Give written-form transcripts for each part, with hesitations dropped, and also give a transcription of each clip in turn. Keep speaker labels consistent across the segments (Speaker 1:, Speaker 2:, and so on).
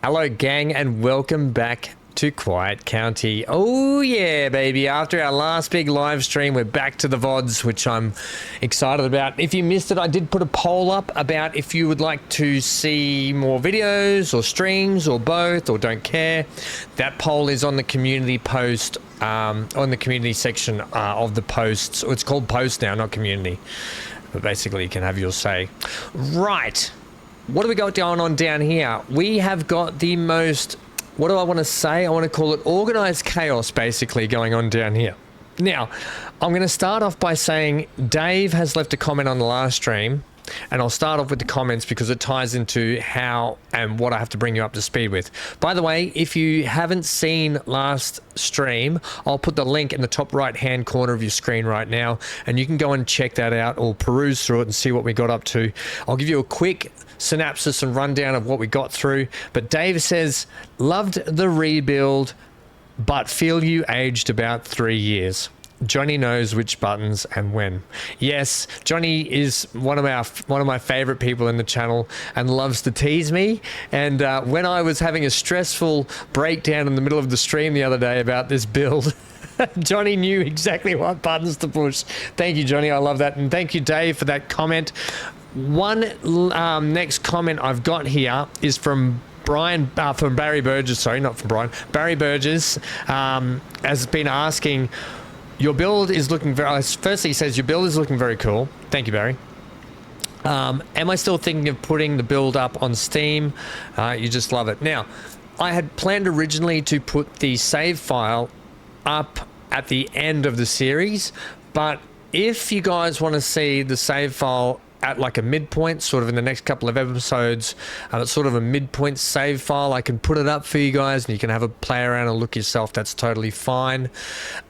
Speaker 1: Hello gang and welcome back to Quiet County. Oh yeah baby, after our last big live stream we're back to the VODs, which I'm excited about. If you missed it, I did put a poll up about if you would like to see more videos or streams or both or don't care. That poll is on the community post, on the community section of the posts. It's called post now, not community, but basically you can have your say. Right, what do we got going on down here? We have got the most, what do I want to say? I want to call it organized chaos basically going on down here. Now, I'm going to start off by saying Dave has left a comment on the last stream, and I'll start off with the comments because it ties into how and what I have to bring you up to speed with. By the way, if you haven't seen last stream, I'll put the link in the top right hand corner of your screen right now, and you can go and check that out or peruse through it and see what we got up to. I'll give you a quick synopsis and rundown of what we got through. But Dave says, loved the rebuild, but feel you aged about 3 years. Johnny knows which buttons and when. Yes, Johnny is one of my favorite people in the channel and loves to tease me. And when I was having a stressful breakdown in the middle of the stream the other day about this build, Johnny knew exactly what buttons to push. Thank you, Johnny. I love that. And thank you, Dave, for that comment. One next comment I've got here is from Brian, from Barry Burgess. Sorry, not from Brian. Barry Burgess has been asking, your build is looking very, firstly he says your build is looking very cool. Thank you, Barry. Am I still thinking of putting the build up on Steam? You just love it. Now, I had planned originally to put the save file up at the end of the series, but if you guys want to see the save file at like a midpoint, sort of in the next couple of episodes, it's sort of a midpoint save file, I can put it up for you guys and you can have a play around and look yourself. That's totally fine.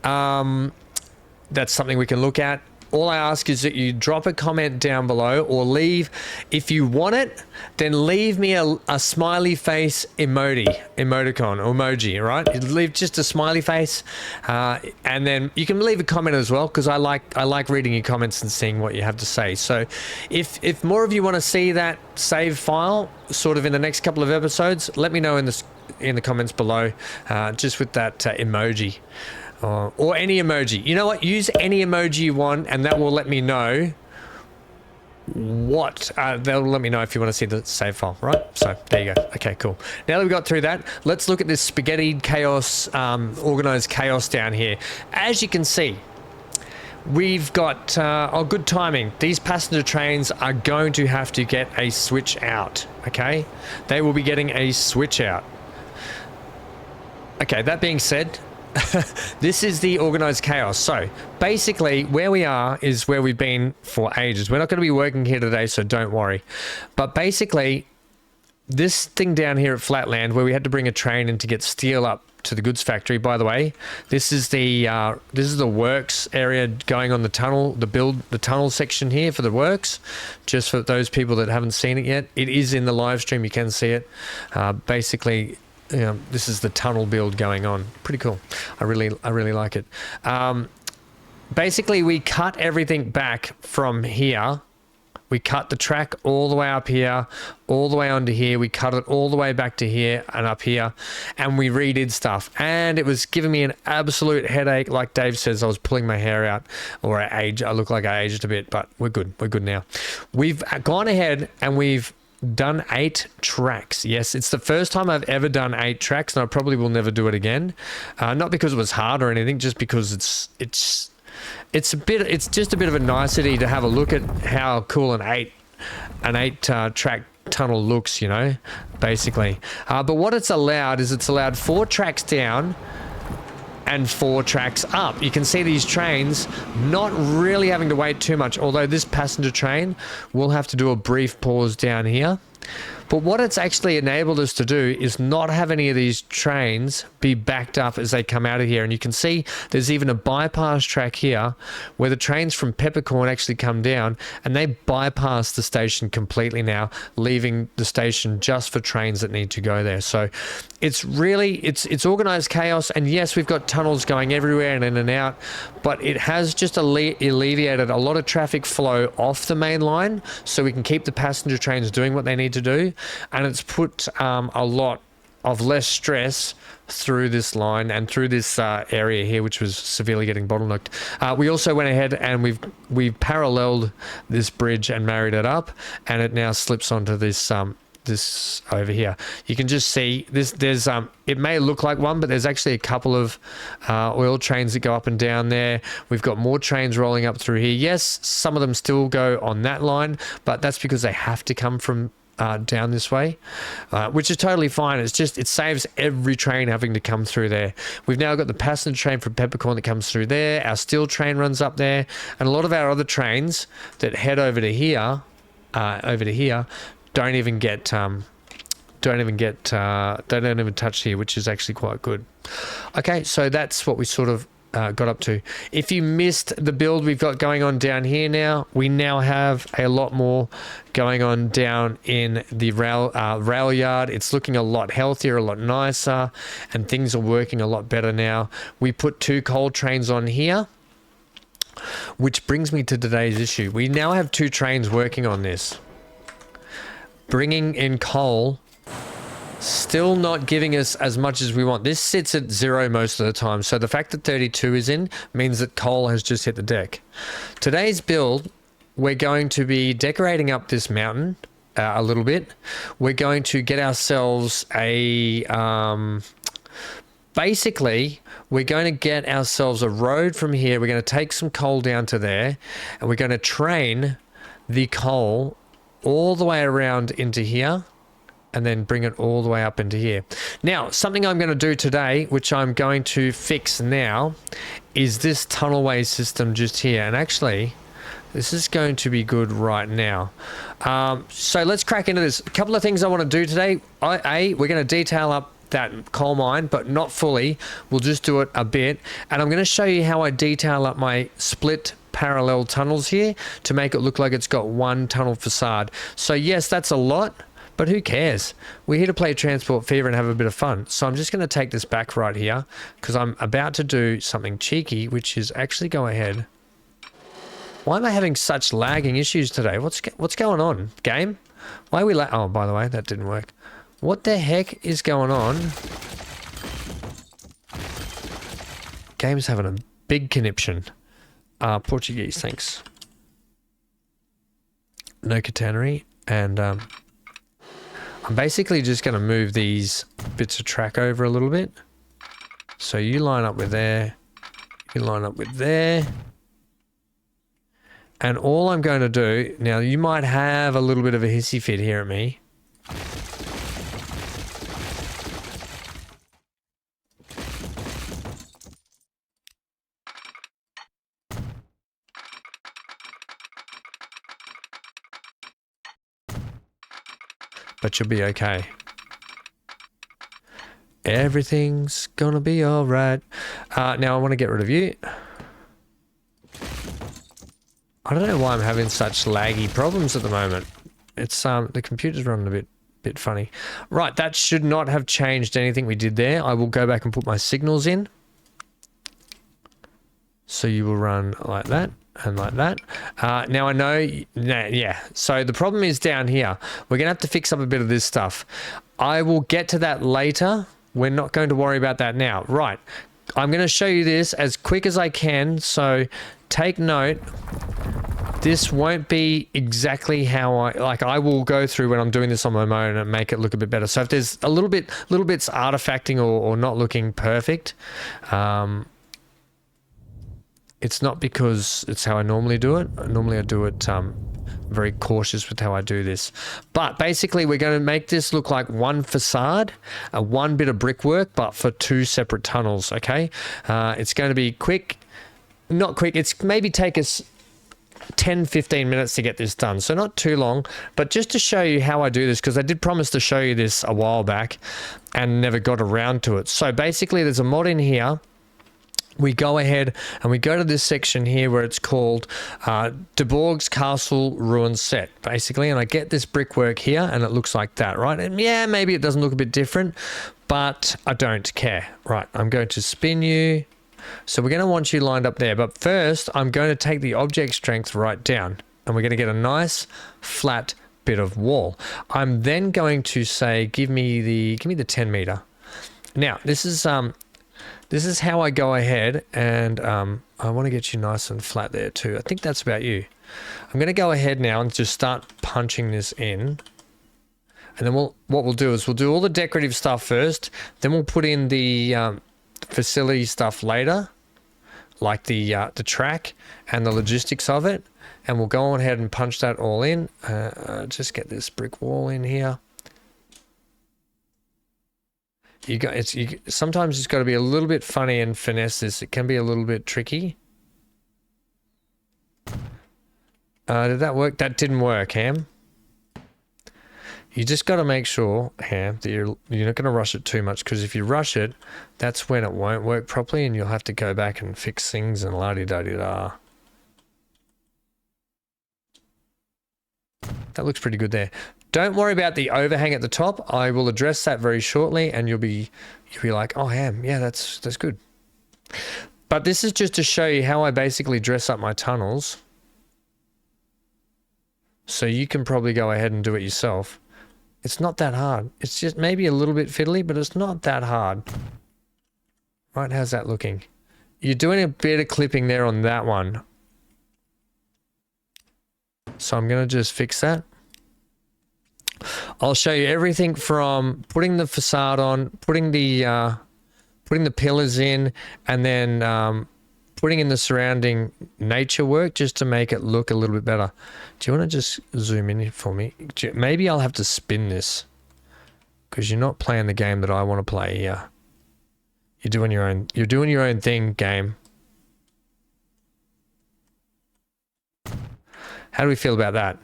Speaker 1: That's something we can look at. All I ask is that you drop a comment down below, or leave, if you want it, then leave me a smiley face emoji, right? Leave just a smiley face, and then you can leave a comment as well, because I like reading your comments and seeing what you have to say. So if more of you want to see that save file sort of in the next couple of episodes, let me know in the comments below, just with that emoji. Or any emoji. You know what? Use any emoji you want, and that will let me know what... that'll let me know if you want to see the save file, right? So, there you go. Okay, cool. Now that we've got through that, let's look at this spaghetti chaos, organized chaos down here. As you can see, we've got... good timing. These passenger trains are going to have to get a switch out, okay? They will be getting a switch out. Okay, that being said... this is the organized chaos. So basically where we are is where we've been for ages. We're not going to be working here today, so don't worry. But basically this thing down here at Flatland, where we had to bring a train in to get steel up to the goods factory. By the way, this is the works area going on the tunnel, the tunnel section here for the works. Just for those people that haven't seen it yet, it is in the live stream. You can see it. Basically, this is the tunnel build going on. Pretty cool. I really like it. Basically, we cut everything back from here. We cut the track all the way up here, all the way onto here. We cut it all the way back to here and up here, and we redid stuff. And it was giving me an absolute headache. Like Dave says, I was pulling my hair out, or I look like I aged a bit, but we're good. We're good now. We've gone ahead and we've done 8 tracks. Yes, it's the first time I've ever done 8 tracks, and I probably will never do it again. Not because it was hard or anything, just because it's just a bit of a nicety to have a look at how cool an 8 track tunnel looks, you know, basically. But what it's allowed is it's allowed 4 tracks down and 4 tracks up. You can see these trains not really having to wait too much, although this passenger train will have to do a brief pause down here. But what it's actually enabled us to do is not have any of these trains be backed up as they come out of here. And you can see there's even a bypass track here where the trains from Peppercorn actually come down and they bypass the station completely now, leaving the station just for trains that need to go there. So it's really, it's organized chaos. And yes, we've got tunnels going everywhere and in and out, but it has just alleviated a lot of traffic flow off the main line so we can keep the passenger trains doing what they need to do. And it's put a lot of less stress through this line and through this area here, which was severely getting bottlenecked. We also went ahead and we've paralleled this bridge and married it up, and it now slips onto this this over here. You can just see this. There's it may look like one, but there's actually a couple of oil trains that go up and down there. We've got more trains rolling up through here. Yes, some of them still go on that line, but that's because they have to come from down this way, which is totally fine. It's just, it saves every train having to come through there. We've now got the passenger train from Peppercorn that comes through there. Our steel train runs up there, and a lot of our other trains that head over to here, don't even touch here, which is actually quite good. Okay, so that's what we sort of got up to. If you missed the build we've got going on down here now, we now have a lot more going on down in the rail yard. It's looking a lot healthier, a lot nicer, and things are working a lot better now. We put 2 coal trains on here, which brings me to today's issue. We now have 2 trains working on this, bringing in coal. Still not giving us as much as we want. This sits at 0 most of the time. So the fact that 32 is in means that coal has just hit the deck. Today's build, we're going to be decorating up this mountain a little bit. We're going to get ourselves a... basically, we're going to get ourselves a road from here. We're going to take some coal down to there, and we're going to train the coal all the way around into here, and then bring it all the way up into here. Now, something I'm going to do today, which I'm going to fix now, is this tunnelway system just here. And actually, this is going to be good right now. So let's crack into this. A couple of things I want to do today. We're going to detail up that coal mine, but not fully. We'll just do it a bit. And I'm going to show you how I detail up my split parallel tunnels here to make it look like it's got one tunnel facade. So yes, that's a lot, but who cares? We're here to play Transport Fever and have a bit of fun. So I'm just going to take this back right here because I'm about to do something cheeky, which is actually go ahead. Why am I having such lagging issues today? What's going on, game? Why are we oh, by the way, that didn't work. What the heck is going on? Game's having a big conniption. Portuguese, thanks. No catenary, and I'm basically just going to move these bits of track over a little bit. So you line up with there, you line up with there. And all I'm going to do, now you might have a little bit of a hissy fit here at me. But you'll be okay. Everything's gonna be all right. Now I want to get rid of you. I don't know why I'm having such laggy problems at the moment. It's the computer's running a bit funny. Right, that should not have changed anything we did there. I will go back and put my signals in. So you will run like that. And like that. Now I know, yeah. So the problem is down here. We're going to have to fix up a bit of this stuff. I will get to that later. We're not going to worry about that now. Right. I'm going to show you this as quick as I can. So take note. This won't be exactly how I will go through when I'm doing this on my own and make it look a bit better. So if there's a little bits artifacting or not looking perfect, it's not because it's how I normally do it. Normally I do it very cautious with how I do this. But basically we're going to make this look like one facade, one bit of brickwork, but for 2 separate tunnels, okay? It's going to be quick, not quick. It's maybe take us 10-15 minutes to get this done. So not too long, but just to show you how I do this, because I did promise to show you this a while back and never got around to it. So basically there's a mod in here. We go ahead and we go to this section here where it's called De Bourg's Castle Ruin Set, basically. And I get this brickwork here and it looks like that, right? And yeah, maybe it doesn't look a bit different, but I don't care. Right, I'm going to spin you. So we're going to want you lined up there. But first, I'm going to take the object strength right down. And we're going to get a nice, flat bit of wall. I'm then going to say, give me the 10 meter. Now, this is how I go ahead and I want to get you nice and flat there too. I think that's about you. I'm going to go ahead now and just start punching this in. And then what we'll do is we'll do all the decorative stuff first. Then we'll put in the facility stuff later, like the track and the logistics of it. And we'll go on ahead and punch that all in. Just get this brick wall in here. Sometimes it's got to be a little bit funny and finesse this. It can be a little bit tricky. Did that work? That didn't work, Ham. You just got to make sure, Ham, that you're not going to rush it too much, because if you rush it, that's when it won't work properly and you'll have to go back and fix things and la-di-da-di-da. That looks pretty good there. Don't worry about the overhang at the top. I will address that very shortly, and you'll be like, oh, Ham, yeah, that's good. But this is just to show you how I basically dress up my tunnels. So you can probably go ahead and do it yourself. It's not that hard. It's just maybe a little bit fiddly, but it's not that hard. Right, how's that looking? You're doing a bit of clipping there on that one. So I'm going to just fix that. I'll show you everything from putting the facade on, putting the pillars in, and then putting in the surrounding nature work just to make it look a little bit better. Do you want to just zoom in for me? Maybe I'll have to spin this, because you're not playing the game that I want to play here. You're doing your own thing, game. How do we feel about that?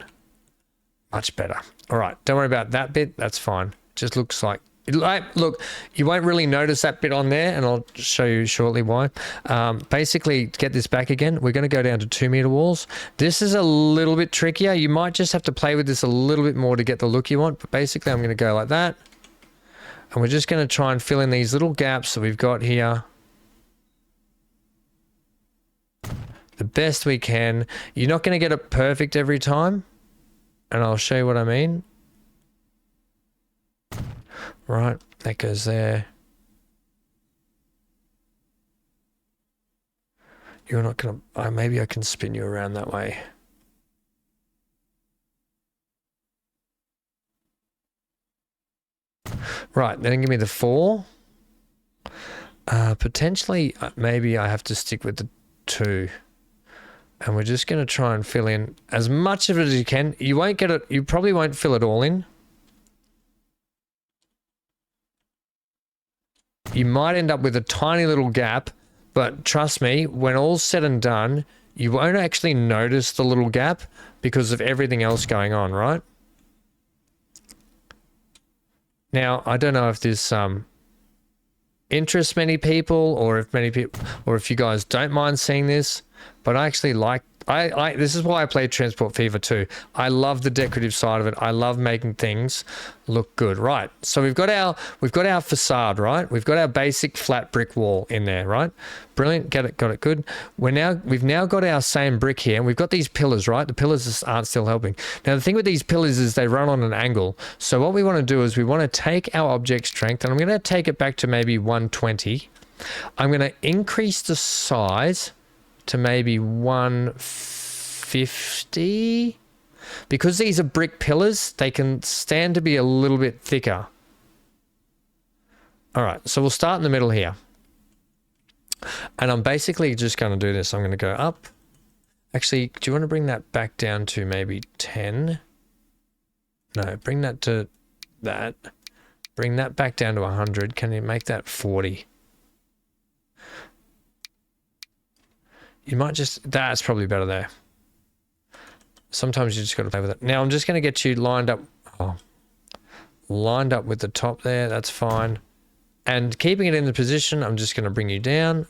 Speaker 1: Much better. All right, don't worry about that bit. That's fine. Just looks like, look, you won't really notice that bit on there, and I'll show you shortly why. Basically, to get this back again, we're going to go down to 2 meter walls. This is a little bit trickier. You might just have to play with this a little bit more to get the look you want, but basically I'm going to go like that. And we're just going to try and fill in these little gaps that we've got here the best we can. You're not going to get it perfect every time, and I'll show you what I mean. Right, that goes there. You're not going to... maybe I can spin you around that way. Right, then give me the 4. Potentially, maybe I have to stick with the 2. And we're just going to try and fill in as much of it as you can. You won't get it... You probably won't fill it all in. You might end up with a tiny little gap, but trust me, when all's said and done, you won't actually notice the little gap because of everything else going on, right? Now, I don't know if this interests many people, or if you guys don't mind seeing this, but I actually like... this is why I played Transport Fever 2. I love the decorative side of it. I love making things look good. Right. So we've got our facade, right? We've got our basic flat brick wall in there, right? Brilliant. Got it good. We've now got our same brick here, and we've got these pillars, right? The pillars aren't still helping. Now the thing with these pillars is they run on an angle. So what we want to do is we want to take our object strength, and I'm going to take it back to maybe 120. I'm going to increase the size to maybe 150. Because these are brick pillars, they can stand to be a little bit thicker. All right, so we'll start in the middle here. And I'm basically just going to do this. I'm going to go up. Actually, do you want to bring that back down to maybe 10? No, bring that to that. Bring that back down to 100. Can you make that 40? You might just... That's probably better there. Sometimes you just got to play with it. Now I'm just going to get you lined up. Oh, lined up with the top there. That's fine. And keeping it in the position, I'm just going to bring you down.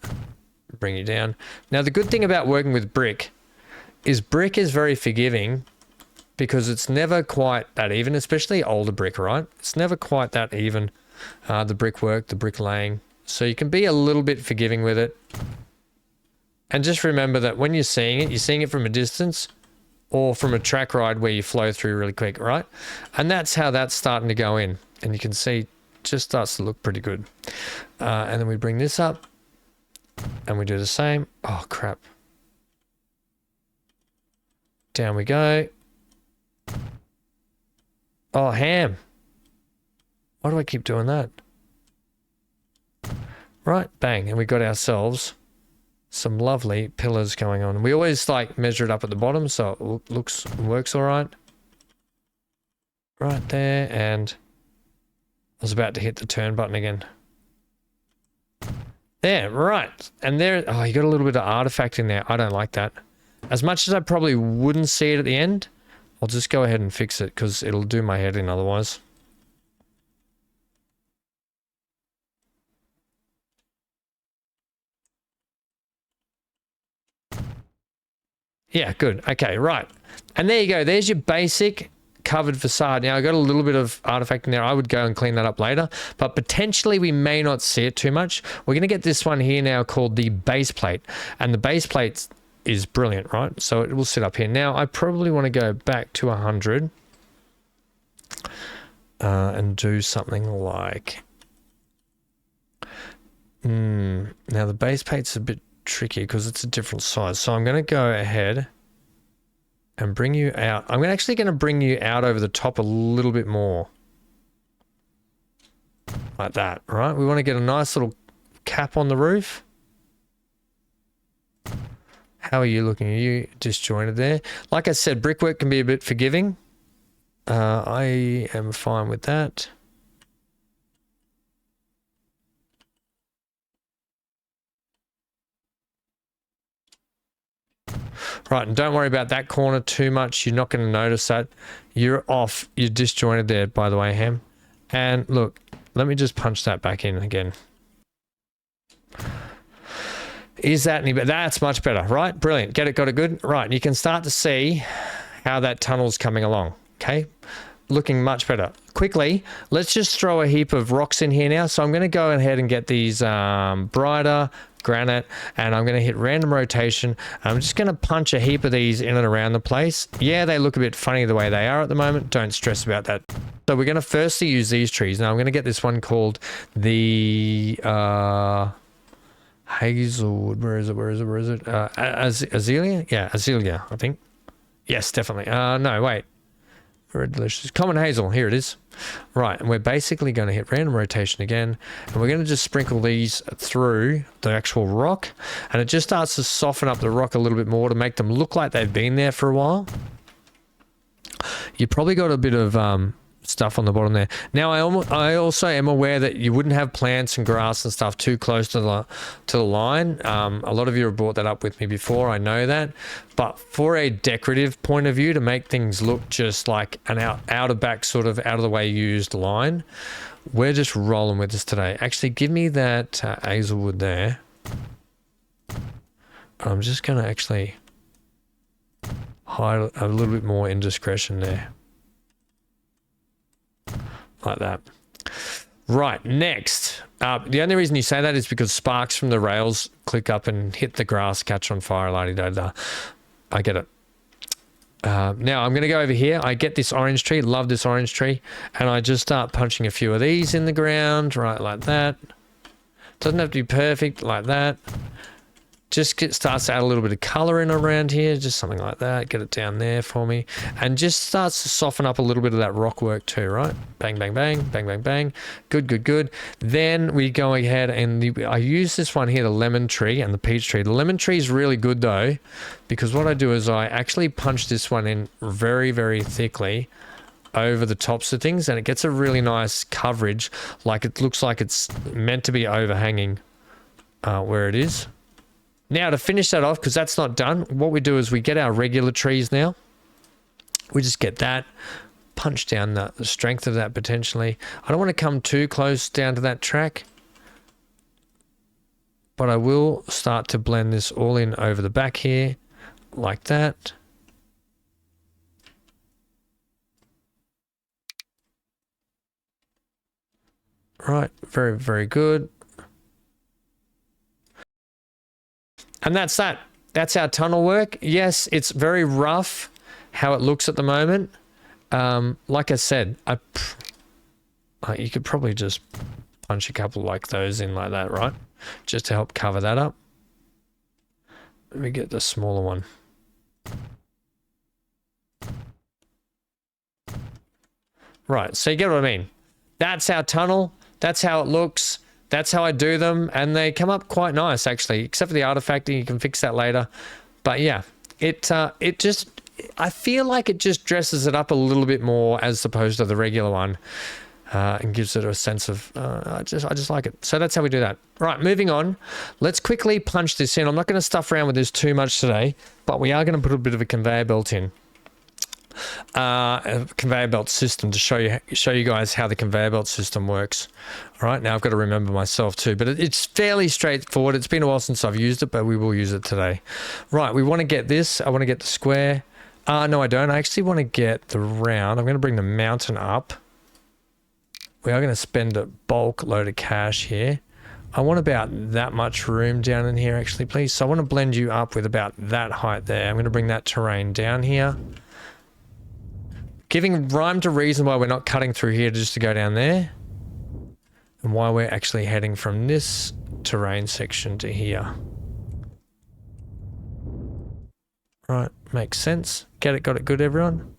Speaker 1: Bring you down. Now the good thing about working with brick is very forgiving, because it's never quite that even, especially older brick, right? It's never quite that even. The brickwork, the bricklaying. So you can be a little bit forgiving with it. And just remember that when you're seeing it from a distance, or from a track ride where you flow through really quick, right? And that's how that's starting to go in. And you can see just starts to look pretty good. And then we bring this up and we do the same. Oh, crap. Down we go. Oh, ham. Why do I keep doing that? Right, bang. And we got ourselves some lovely pillars going on. We always like measure it up at the bottom so it works all right. Right there, and I was about to hit the turn button again. There, right. And there, oh, you got a little bit of artifact in there. I don't like that. As much as I probably wouldn't see it at the end, I'll just go ahead and fix it because it'll do my head in otherwise. Yeah, good. Okay, right. And there you go. There's your basic covered facade. Now, I got a little bit of artifact in there. I would go and clean that up later, but potentially we may not see it too much. We're going to get this one here now called the base plate, and the base plate is brilliant, right? So it will sit up here. Now, I probably want to go back to 100 and do something like... Now, the base plate's a bit tricky because it's a different size. So I'm going to go ahead and bring you out. I'm actually going to bring you out over the top a little bit more. Like that, right? We want to get a nice little cap on the roof. How are you looking? Are you disjointed there? Like I said, brickwork can be a bit forgiving. I am fine with that. Right, and don't worry about that corner too much. You're not going to notice that. You're off. You're disjointed there, by the way, Ham. And look, let me just punch that back in again. Is that any better? That's much better, right? Brilliant. Got it good? Right, and you can start to see how that tunnel's coming along, okay? Looking much better. Quickly, let's just throw a heap of rocks in here now. So I'm going to go ahead and get these brighter granite, and I'm going to hit random rotation. I'm just going to punch a heap of these in and around the place. Yeah, they look a bit funny the way they are at the moment. Don't stress about that. So we're going to firstly use these trees. Now I'm going to get this one called the Hazelwood. Where is it? Azalea? Yeah, Azalea, I think. Yes, definitely. No, wait. Red delicious. Common hazel. Here it is. Right, and we're basically going to hit random rotation again, and we're going to just sprinkle these through the actual rock, and it just starts to soften up the rock a little bit more to make them look like they've been there for a while. You probably got a bit of stuff on the bottom there. Now, I also am aware that you wouldn't have plants and grass and stuff too close to the line. A lot of you have brought that up with me before, I know that. But for a decorative point of view, to make things look just like an out of back sort of out of the way used line, we're just rolling with this today. Actually, give me that hazelwood there. I'm just going to actually hide a little bit more indiscretion there. Like that. Right, next. The only reason you say that is because sparks from the rails click up and hit the grass, catch on fire, la-di-da-da. I get it. Now I'm going to go over here. I get this orange tree, love this orange tree, and I just start punching a few of these in the ground, right, like that. Doesn't have to be perfect, like that. Just starts to add a little bit of color in around here, just something like that. Get it down there for me. And just starts to soften up a little bit of that rock work too, right? Bang, bang, bang, bang, bang, bang. Good, good, good. Then we go ahead and I use this one here, the lemon tree and the peach tree. The lemon tree is really good though, because what I do is I actually punch this one in very, very thickly over the tops of things, and it gets a really nice coverage, like it looks like it's meant to be overhanging where it is. Now, to finish that off, because that's not done, what we do is we get our regular trees now. We just get that, punch down the strength of that potentially. I don't want to come too close down to that track, but I will start to blend this all in over the back here, like that. Right, very, very good. And that's that. That's our tunnel work. Yes, it's very rough how it looks at the moment. Like I said, you could probably just punch a couple like those in like that, right? Just to help cover that up. Let me get the smaller one. Right, so you get what I mean. That's our tunnel. That's how it looks. That's how I do them. And they come up quite nice, actually, except for the artifacting. You can fix that later. But yeah, it just... I feel like it just dresses it up a little bit more as opposed to the regular one. And gives it a sense of... I just like it. So that's how we do that. Right, moving on. Let's quickly punch this in. I'm not going to stuff around with this too much today, but we are going to put a bit of a conveyor belt in. A conveyor belt system to show you guys how the conveyor belt system works. All right, now I've got to remember myself too, but it's fairly straightforward. It's been a while since I've used it, but we will use it today. Right, we want to get this. I want to get the square. No, I don't. I actually want to get the round. I'm going to bring the mountain up. We are going to spend a bulk load of cash here. I want about that much room down in here, actually, please. So I want to blend you up with about that height there. I'm going to bring that terrain down here. Giving rhyme to reason why we're not cutting through here just to go down there. And why we're actually heading from this terrain section to here. Right, makes sense. Get it, got it good, everyone?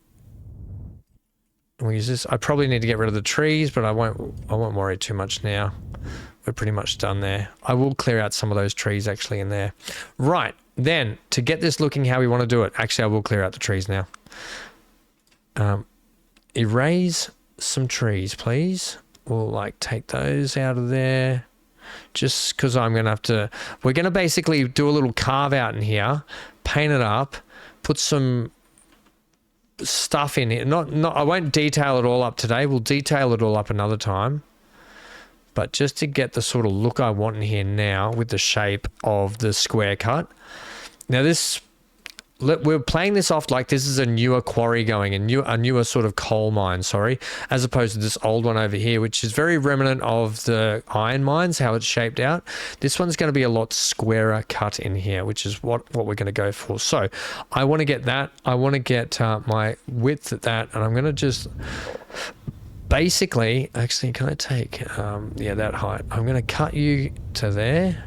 Speaker 1: We'll use this. I probably need to get rid of the trees, but I won't worry too much now. We're pretty much done there. I will clear out some of those trees actually in there. Right, then, to get this looking how we want to do it, actually I will clear out the trees now. Erase some trees, please. We'll like take those out of there. Just because I'm going to have to... We're going to basically do a little carve out in here, paint it up, put some stuff in here. I won't detail it all up today. We'll detail it all up another time. But just to get the sort of look I want in here now with the shape of the square cut. Now this... We're playing this off like this is a newer quarry going, a newer sort of coal mine, sorry, as opposed to this old one over here, which is very remnant of the iron mines, how it's shaped out. This one's going to be a lot squarer cut in here, which is what we're going to go for. So I want to get that. I want to get my width at that, and I'm going to just basically, actually, can I take, yeah, that height. I'm going to cut you to there.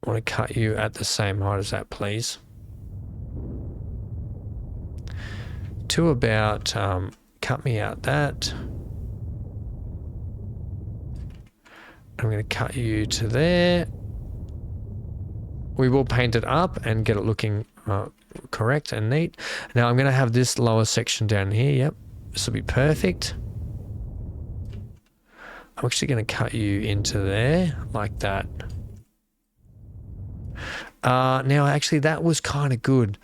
Speaker 1: I want to cut you at the same height as that, please. To about, cut me out that. I'm going to cut you to there. We will paint it up and get it looking correct and neat. Now I'm going to have this lower section down here. Yep, this will be perfect. I'm actually going to cut you into there like that. Now actually that was kind of good.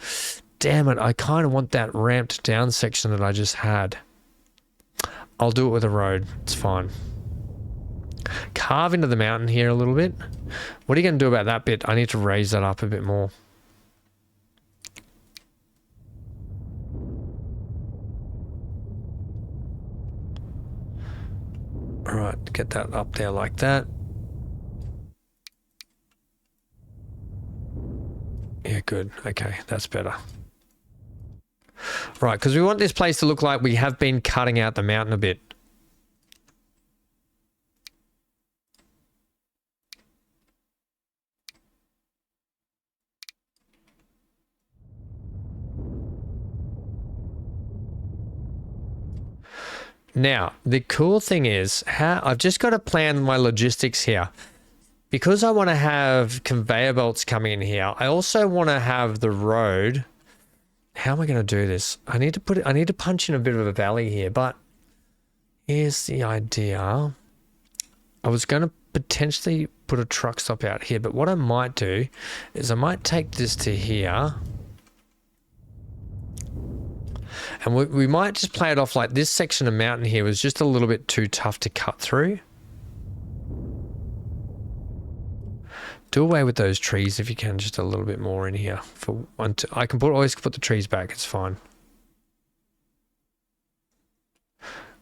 Speaker 1: Damn it, I kind of want that ramped down section that I just had. I'll do it with a road, it's fine. Carve into the mountain here a little bit. What are you going to do about that bit? I need to raise that up a bit more. Alright, get that up there like that. Yeah, good. Okay, that's better. Right, because we want this place to look like we have been cutting out the mountain a bit. Now, the cool thing is, I've just got to plan my logistics here. Because I want to have conveyor belts coming in here, I also want to have the road. How am I going to do this? I need to punch in a bit of a valley here, but here's the idea. I was going to potentially put a truck stop out here, but what I might do is I might take this to here. And we might just play it off like this section of mountain here was just a little bit too tough to cut through. Do away with those trees if you can, just a little bit more in here. I can always put the trees back, it's fine.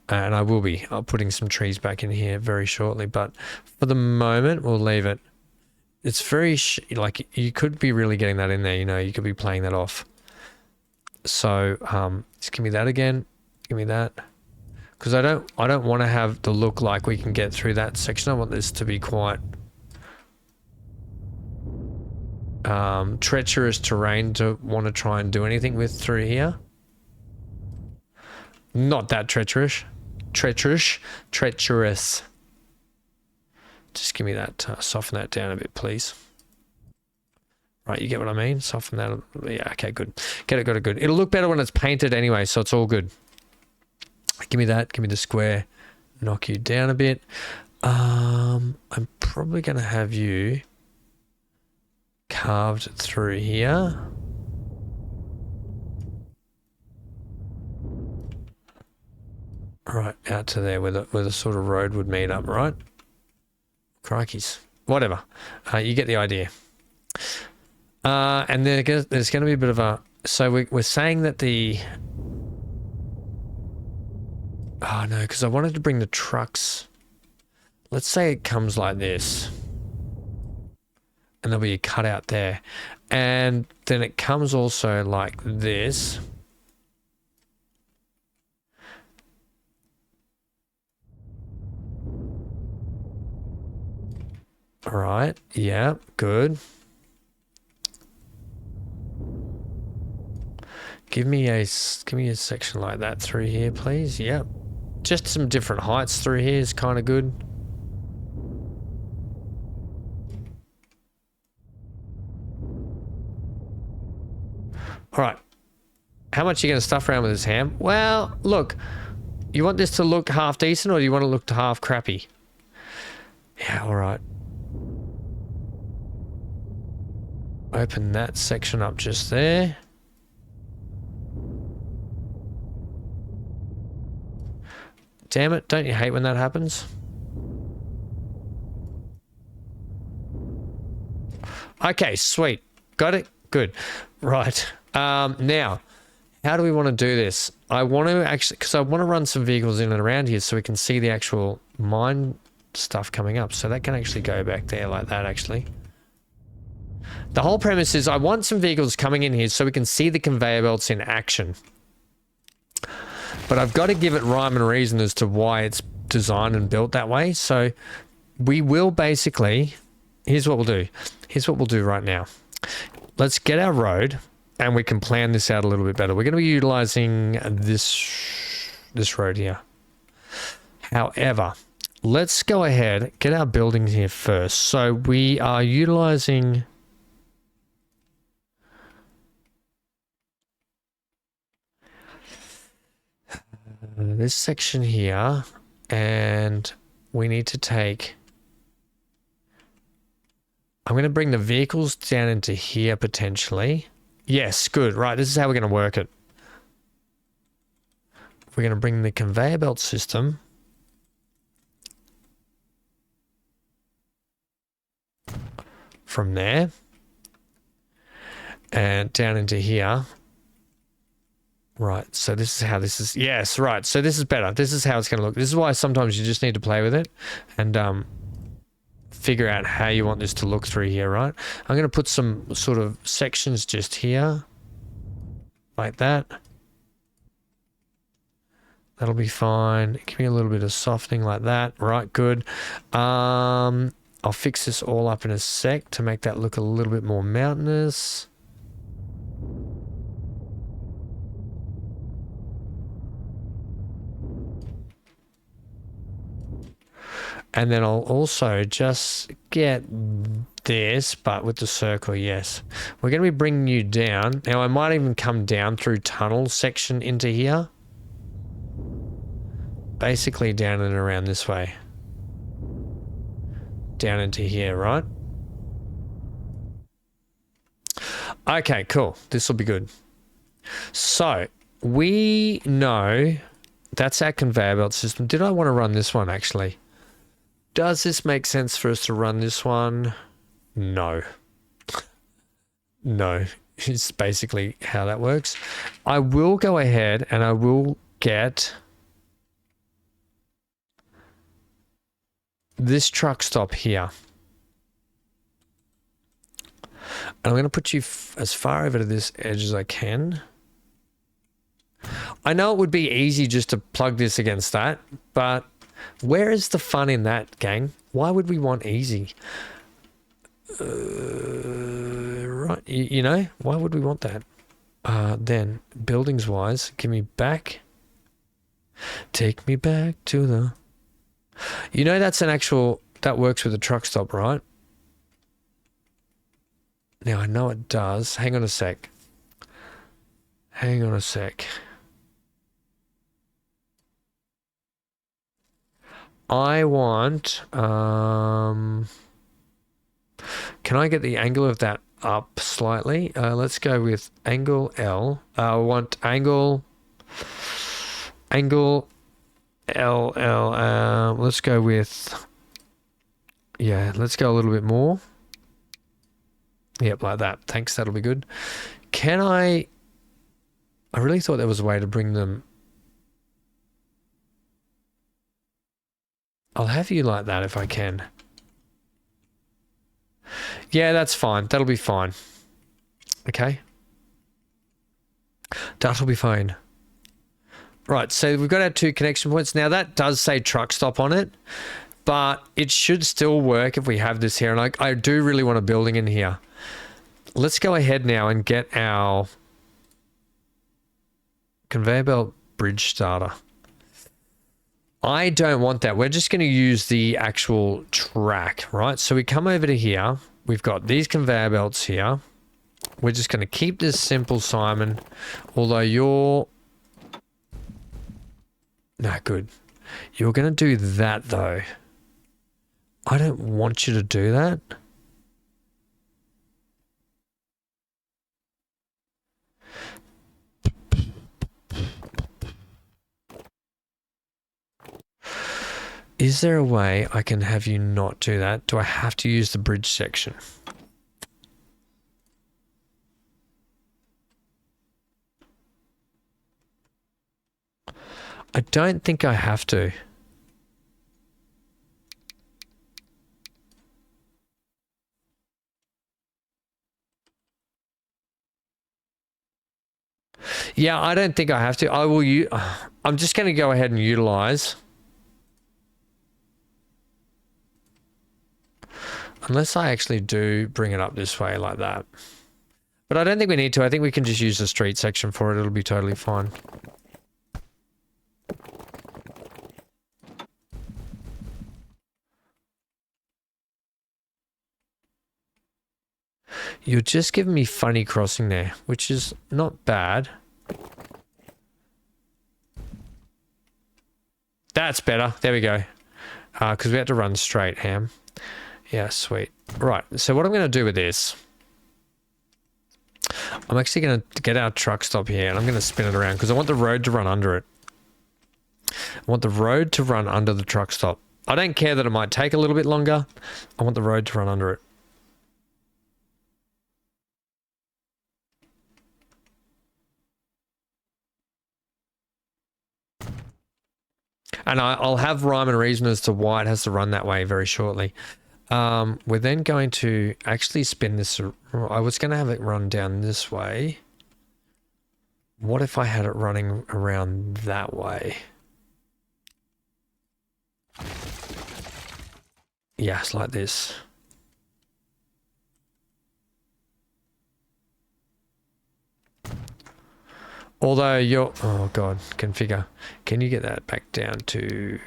Speaker 1: And I will be putting some trees back in here very shortly, but for the moment we'll leave it. it's very, like, you could be really getting that in there, you know, you could be playing that off. So, just give me that again. Give me that. Because I don't want to have the look like we can get through that section. I want this to be quite treacherous terrain to want to try and do anything with through here. Not that treacherous. Treacherous. Just give me that, soften that down a bit, please. Right, you get what I mean? Soften that. Yeah, okay, good. Got it good. It'll look better when it's painted anyway, so it's all good. Give me that. Give me the square. Knock you down a bit. I'm probably going to have you carved through here. Right, out to there where the sort of road would meet up, right? Crikeys. Whatever. You get the idea. And there's going to be a bit of a... So we're saying that the... Oh, no, because I wanted to bring the trucks... Let's say it comes like this. And there'll be a cutout there. And then it comes also like this. All right. Yeah, good. Give me a section like that through here, please. Yep. Just some different heights through here is kind of good. All right. How much are you going to stuff around with this, Ham? Well, look. You want this to look half decent or do you want it to look half crappy? Yeah, all right. Open that section up just there. Damn it, don't you hate when that happens? Okay, sweet. Got it? Good. Right. Now, how do we want to do this? I want to actually, because I want to run some vehicles in and around here so we can see the actual mine stuff coming up. So that can actually go back there like that, actually. The whole premise is I want some vehicles coming in here so we can see the conveyor belts in action. But I've got to give it rhyme and reason as to why it's designed and built that way. So we will basically, here's what we'll do. Here's what we'll do right now. Let's get our road and we can plan this out a little bit better. We're going to be utilizing this road here. However, let's go ahead, get our buildings here first. So we are utilizing... this section here, and we need to take... I'm going to bring the vehicles down into here potentially. Yes, good. Right, this is how we're going to work it. We're going to bring the conveyor belt system from there and down into here. Right, so this is how this is... Yes, right, so this is better. This is how it's going to look. This is why sometimes you just need to play with it and figure out how you want this to look through here, right? I'm going to put some sort of sections just here, like that. That'll be fine. Give me a little bit of softening like that. Right, good. I'll fix this all up in a sec to make that look a little bit more mountainous. And then I'll also just get this, but with the circle, yes. We're going to be bringing you down. Now, I might even come down through tunnel section into here. Basically down and around this way. Down into here, right? Okay, cool. This will be good. So, we know that's our conveyor belt system. Did I want to run this one, actually? Does this make sense for us to run this one? No. No. It's basically how that works. I will go ahead and I will get this truck stop here. I'm going to put you as far over to this edge as I can. I know it would be easy just to plug this against that, but where is the fun in that, gang? Why would we want easy? Right, you know, why would we want that? Then, buildings-wise, give me back. Take me back to the... You know that's an actual... That works with a truck stop, right? Now, I know it does. Hang on a sec. Hang on a sec. I want... Can I get the angle of that up slightly? Let's go with angle L. I want angle L. Let's go with... Yeah, let's go a little bit more. Yep, like that. Thanks, that'll be good. Can I really thought there was a way to bring them... I'll have you like that if I can. Yeah, that's fine. That'll be fine. Okay. That'll be fine. Right, so we've got our 2 connection points. Now, that does say truck stop on it, but it should still work if we have this here. And I do really want a building in here. Let's go ahead now and get our conveyor belt bridge starter. I don't want that. We're just going to use the actual track, right? So we come over to here. We've got these conveyor belts here. We're just going to keep this simple, Simon. Although you're... No, good. You're going to do that, though. I don't want you to do that. Is there a way I can have you not do that? Do I have to use the bridge section? I don't think I have to. Yeah, I don't think I have to. I'm just going to go ahead and utilize. Unless I actually do bring it up this way like that. But I don't think we need to. I think we can just use the street section for it. It'll be totally fine. You're just giving me funny crossing there, which is not bad. That's better. There we go. Because we had to run straight, Ham. Yeah, sweet. Right, so what I'm going to do with this... I'm actually going to get our truck stop here, and I'm going to spin it around, because I want the road to run under it. I want the road to run under the truck stop. I don't care that it might take a little bit longer. I want the road to run under it. And I'll have rhyme and reason as to why it has to run that way very shortly. We're then going to actually spin this. I was going to have it run down this way. What if I had it running around that way? Yes, like this. Although you're... Oh, God. Configure. Can you get that back down to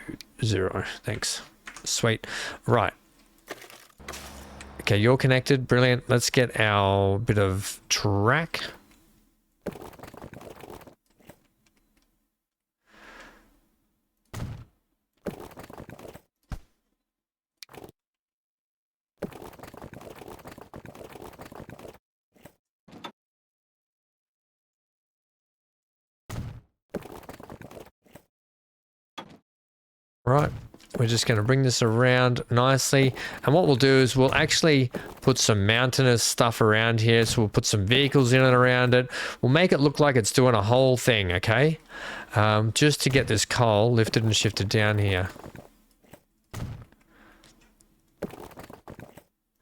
Speaker 1: 0? Thanks. Sweet. Right. Okay, you're connected. Brilliant. Let's get our bit of track. Right, we're just going to bring this around nicely, and what we'll do is we'll actually put some mountainous stuff around here. So we'll put some vehicles in and around it. We'll make it look like it's doing a whole thing, okay? Just to get this coal lifted and shifted down here.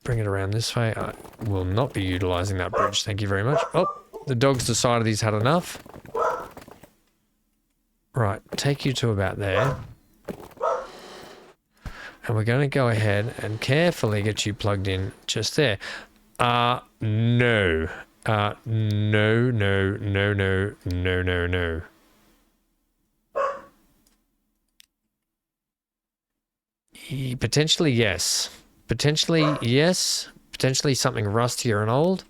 Speaker 1: bring it around this way. I will not be utilising that bridge. Thank you very much. Oh, the dog's decided he's had enough. Right, take you to about there. And we're going to go ahead and carefully get you plugged in just there. No. No, no, no, no, no, no, no. Potentially, yes. Potentially, yes. Potentially something rustier and old.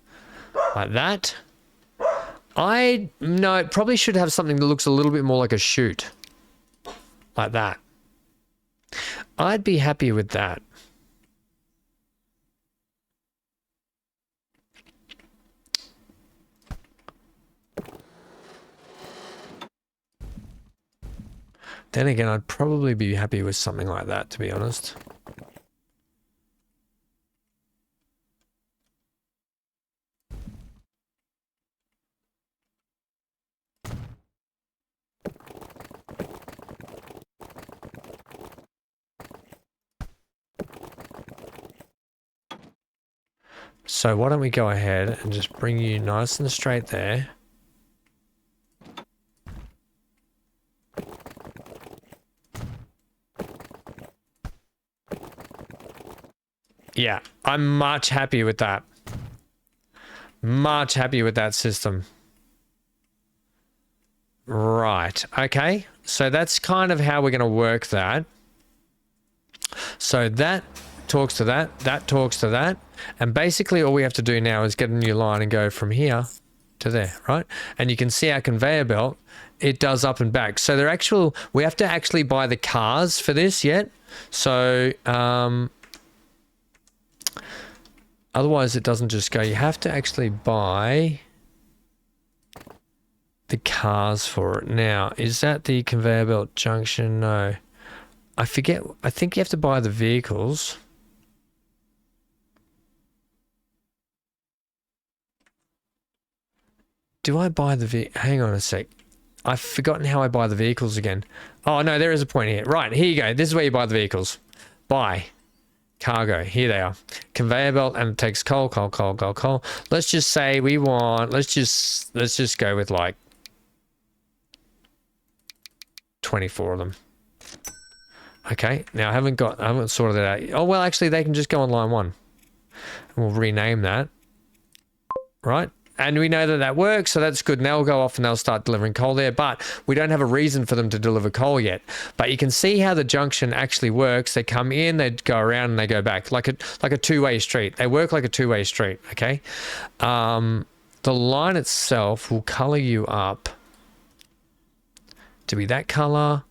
Speaker 1: Like that. No, it probably should have something that looks a little bit more like a chute. Like that. I'd be happy with that. Then again, I'd probably be happy with something like that, to be honest. So why don't we go ahead and just bring you nice and straight there. Yeah, I'm much happy with that. Much happy with that system. Right, okay. So that's kind of how we're going to work that. So that talks to that, that talks to that. And basically all we have to do now is get a new line and go from here to there, right? And you can see our conveyor belt, it does up and back. So we have to actually buy the cars for this yet. So, otherwise it doesn't just go. You have to actually buy the cars for it. Now, is that the conveyor belt junction? No. I forget. I think you have to buy the vehicles. Do I buy the hang on a sec. I've forgotten how I buy the vehicles again. Oh, no, there is a point here. Right, here you go. This is where you buy the vehicles. Buy. Cargo. Here they are. Conveyor belt, and it takes coal, coal, coal, coal, coal. Let's just say we want, let's just go with like 24 of them. Okay, now I haven't sorted that out. Oh, well, actually, they can just go on line 1. And we'll rename that. Right? And we know that that works, so that's good. Now we'll go off and they'll start delivering coal there, but we don't have a reason for them to deliver coal yet. But you can see how the junction actually works. They come in, they go around, and they go back like a two-way street. They work like a two-way street, okay? The line itself will color you up to be that color.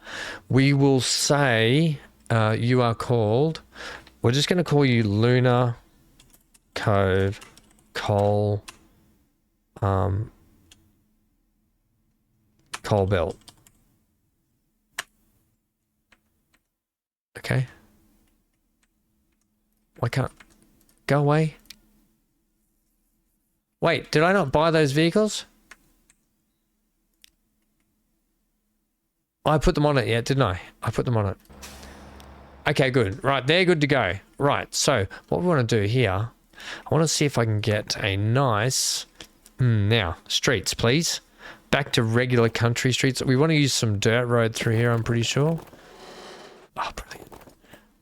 Speaker 1: We will say you are called, we're just going to call you Lunar Cove Coal coal belt. Okay. Why can't go away? Wait, did I not buy those vehicles? I put them on it yet, didn't I? I put them on it. Okay, good. Right, they're good to go. Right, so what we want to do here, I want to see if I can get a nice... now, streets, please. Back to regular country streets. We want to use some dirt road through here, I'm pretty sure. Oh, brilliant.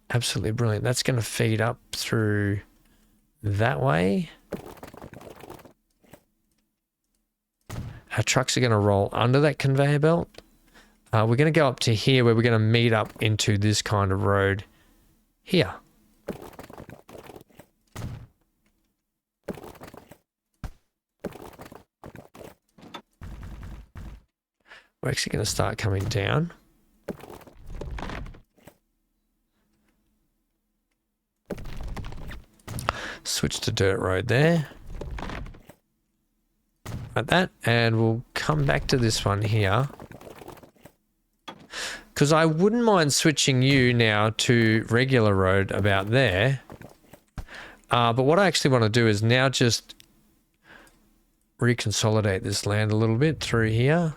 Speaker 1: Absolutely brilliant. That's going to feed up through that way. Our trucks are going to roll under that conveyor belt. We're going to go up to here where we're going to meet up into this kind of road here. We're actually going to start coming down. Switch to dirt road there. Like that. And we'll come back to this one here. Because I wouldn't mind switching you now to regular road about there. But what I actually want to do is now just reconsolidate this land a little bit through here.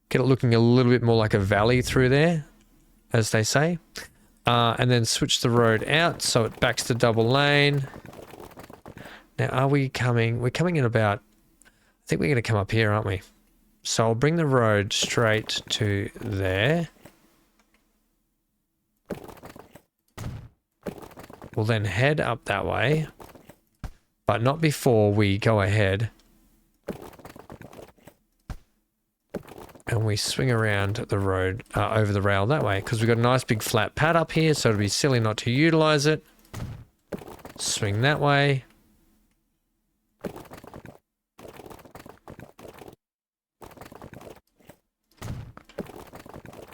Speaker 1: Get it looking a little bit more like a valley through there, as they say. And then switch the road out so it backs to double lane. Now, are we coming? We're coming in about... I think we're going to come up here, aren't we? So I'll bring the road straight to there. We'll then head up that way. But not before we go ahead and we swing around the road over the rail that way, because we've got a nice big flat pad up here, so it'd be silly not to utilize it. Swing that way.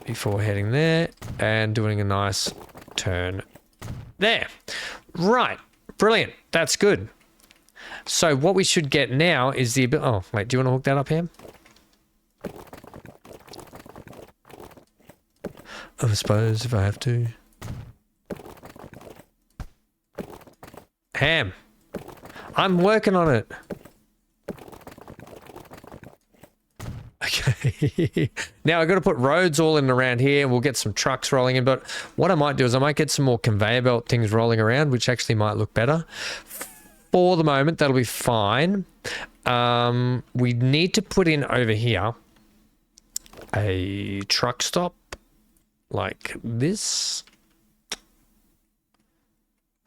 Speaker 1: Before heading there and doing a nice turn there. Right. Brilliant. That's good. So what we should get now is the... Oh, wait. Do you want to hook that up, Ham? I suppose if I have to. Ham. I'm working on it. Okay. Now I've got to put roads all in around here and we'll get some trucks rolling in. But what I might do is I might get some more conveyor belt things rolling around, which actually might look better. For the moment, that'll be fine. We need to put in over here a truck stop like this.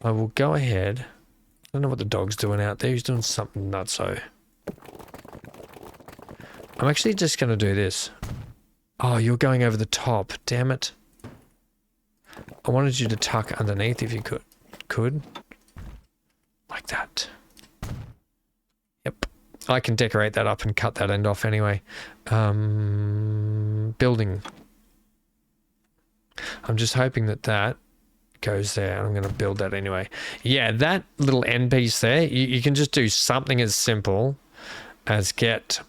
Speaker 1: I will go ahead. I don't know what the dog's doing out there. He's doing something nutso. I'm actually just going to do this. Oh, you're going over the top. Damn it. I wanted you to tuck underneath if you could. Like that. Yep. I can decorate that up and cut that end off anyway. Building. I'm just hoping that that goes there. I'm going to build that anyway. Yeah, that little end piece there, you can just do something as simple as get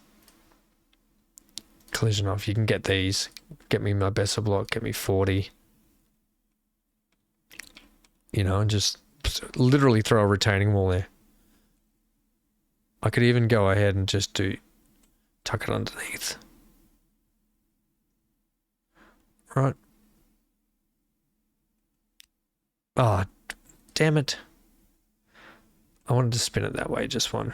Speaker 1: collision off. You can get these. Get me my Besser block. Get me 40. You know, and just literally throw a retaining wall there. I could even go ahead and just tuck it underneath. Right. Oh, damn it. I wanted to spin it that way, just one.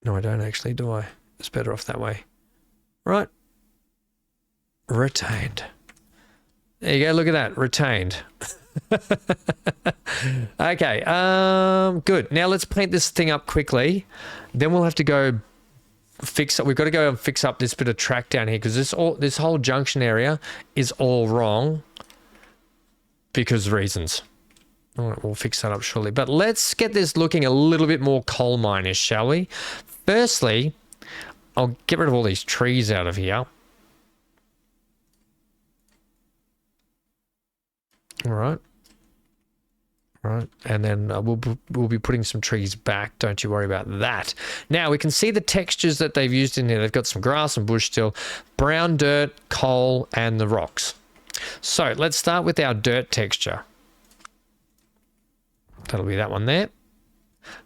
Speaker 1: No, I don't actually, do I? It's better off that way. Right. Retained. There you go, look at that. Retained. Okay, good. Now let's paint this thing up quickly. Then we'll have to go fix up. We've got to go and fix up this bit of track down here because this whole junction area is all wrong because of reasons. All right, we'll fix that up shortly. But let's get this looking a little bit more coal mine-ish, shall we? Firstly, I'll get rid of all these trees out of here. All right. Right, and then we'll be putting some trees back. Don't you worry about that. Now, we can see the textures that they've used in here. They've got some grass and bush still, brown dirt, coal, and the rocks. So, let's start with our dirt texture. That'll be that one there.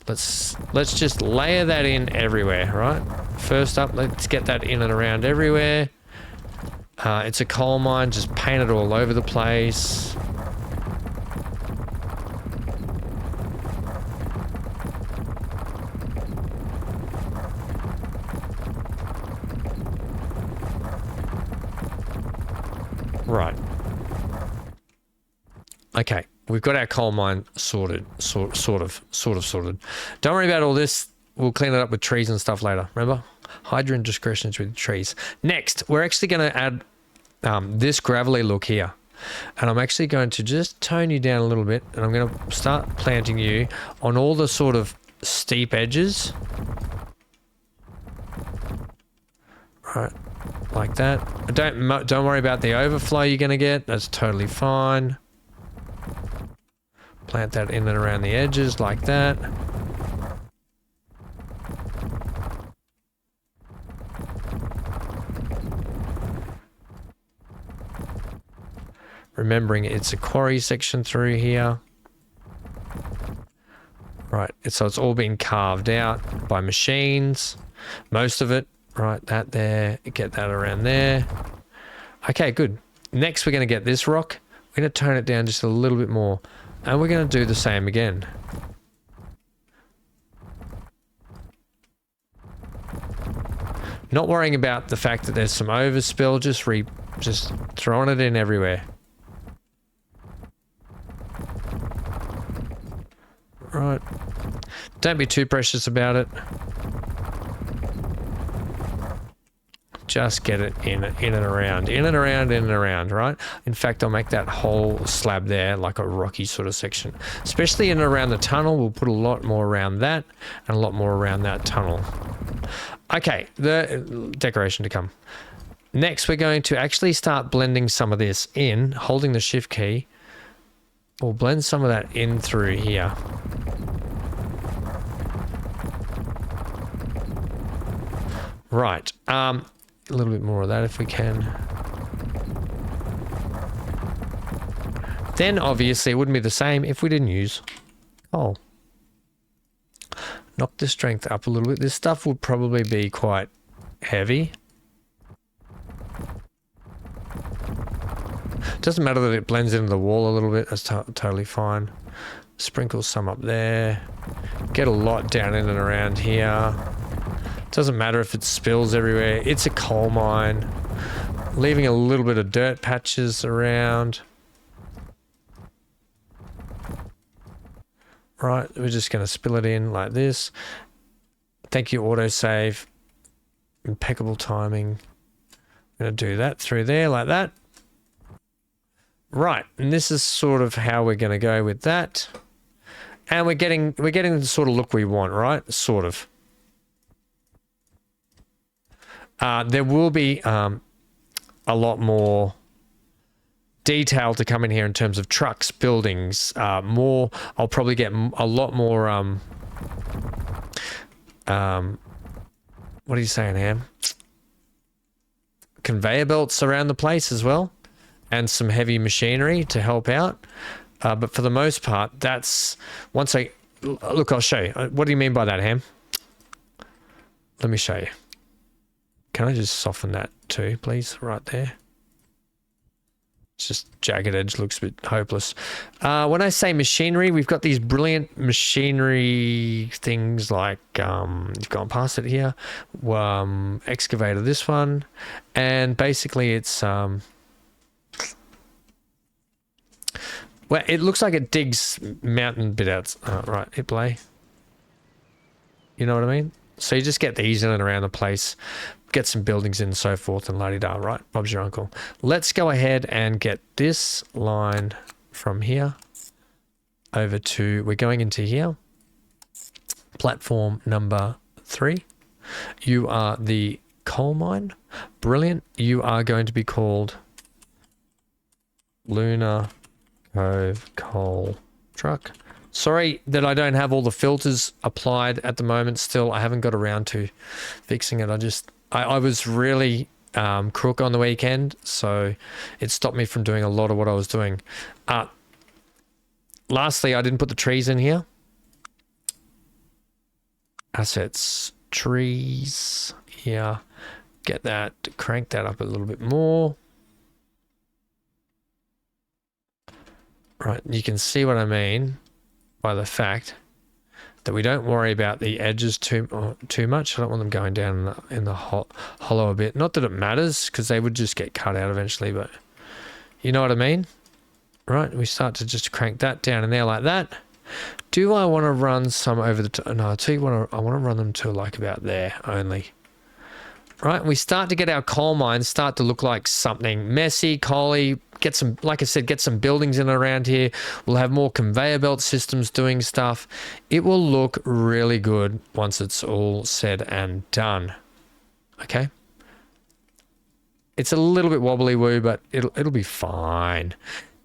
Speaker 1: Let's just layer that in everywhere, right? First up, let's get that in and around everywhere. It's a coal mine, just paint it all over the place. Right. Okay, we've got our coal mine sorted, sort of sorted. Don't worry about all this. We'll clean it up with trees and stuff later. Remember? Hide your indiscretions with trees. Next, we're actually going to add this gravelly look here. And I'm actually going to just tone you down a little bit. And I'm going to start planting you on all the sort of steep edges. Right. Like that. Don't worry about the overflow you're going to get. That's totally fine. Plant that in and around the edges like that. Remembering it's a quarry section through here. Right, so it's all been carved out by machines. Most of it. Right, that there. Get that around there. Okay, good. Next, we're going to get this rock. We're going to tone it down just a little bit more. And we're going to do the same again. Not worrying about the fact that there's some overspill, just throwing it in everywhere. Right. Don't be too precious about it. Just get it in and around, in and around, in and around, right? In fact, I'll make that whole slab there like a rocky sort of section. Especially in and around the tunnel, we'll put a lot more around that and a lot more around that tunnel. Okay, the decoration to come. Next, we're going to actually start blending some of this in, holding the shift key. We'll blend some of that in through here. Right, a little bit more of that if we can. Then obviously it wouldn't be the same if we didn't use coal. Knock the strength up a little bit. This stuff would probably be quite heavy. Doesn't matter that it blends into the wall a little bit. That's totally fine. Sprinkle some up there. Get a lot down in and around here. Doesn't matter if it spills everywhere. It's a coal mine. Leaving a little bit of dirt patches around. Right, we're just going to spill it in like this. Thank you, autosave. Impeccable timing. I'm going to do that through there like that. Right, and this is sort of how we're going to go with that. And we're getting the sort of look we want, right? Sort of. There will be a lot more detail to come in here in terms of trucks, buildings, more. I'll probably get a lot more, what are you saying, Ham? Conveyor belts around the place as well, and some heavy machinery to help out. But for the most part, that's once I look, I'll show you. What do you mean by that, Ham? Let me show you. Can I just soften that too, please? Right there. It's just jagged edge, looks a bit hopeless. When I say machinery, we've got these brilliant machinery things like, you've gone past it here, excavator, this one, and basically it's, well, it looks like it digs mountain bit out. Right, hit play. You know what I mean? So you just get these in and around the place, get some buildings in and so forth, and la-di-da, right? Bob's your uncle. Let's go ahead and get this line from here over to, we're going into here. Platform number 3. You are the coal mine. Brilliant. You are going to be called Lunar Cove Coal Truck. Sorry that I don't have all the filters applied at the moment still. I haven't got around to fixing it. I was really crook on the weekend, so it stopped me from doing a lot of what I was doing. Lastly, I didn't put the trees in here. Assets, trees here. Get that, crank that up a little bit more. Right, you can see what I mean by the fact that we don't worry about the edges too much. I don't want them going down in the hollow a bit. Not that it matters, because they would just get cut out eventually, but you know what I mean? Right, we start to just crank that down in there like that. Do I want to run some over the... No, I'll tell you what, I want to run them to like about there only. Right, we start to get our coal mines start to look like something messy, coaly. Get some, like I said, get some buildings in and around here. We'll have more conveyor belt systems doing stuff. It will look really good once it's all said and done. Okay? It's a little bit wobbly woo, but it'll be fine.